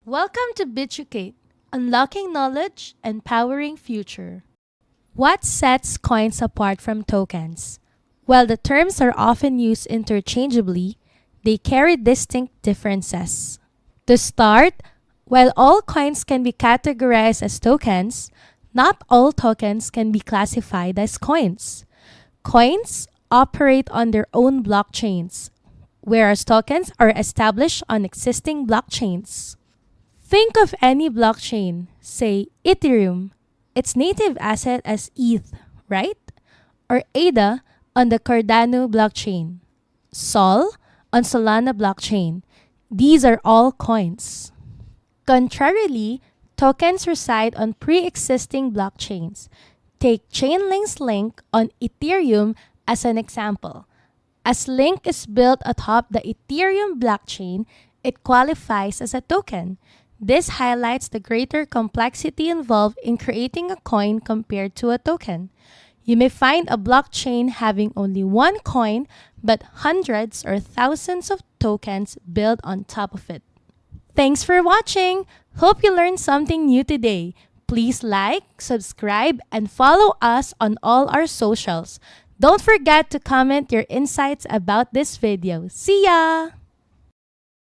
Welcome to Bitucate, Unlocking Knowledge and Powering Future. What sets coins apart from tokens? While the terms are often used interchangeably, they carry distinct differences. To start, while all coins can be categorized as tokens, not all tokens can be classified as coins. Coins operate on their own blockchains, whereas tokens are established on existing blockchains. Think of any blockchain, say Ethereum, its native asset as ETH, right? Or ADA on the Cardano blockchain, Sol on Solana blockchain. These are all coins. Contrarily, tokens reside on pre-existing blockchains. Take Chainlink's Link on Ethereum as an example. As Link is built atop the Ethereum blockchain, it qualifies as a token. This highlights the greater complexity involved in creating a coin compared to a token. You may find a blockchain having only one coin, but hundreds or thousands of tokens built on top of it. Thanks for watching! Hope you learned something new today. Please like, subscribe, and follow us on all our socials. Don't forget to comment your insights about this video. See ya!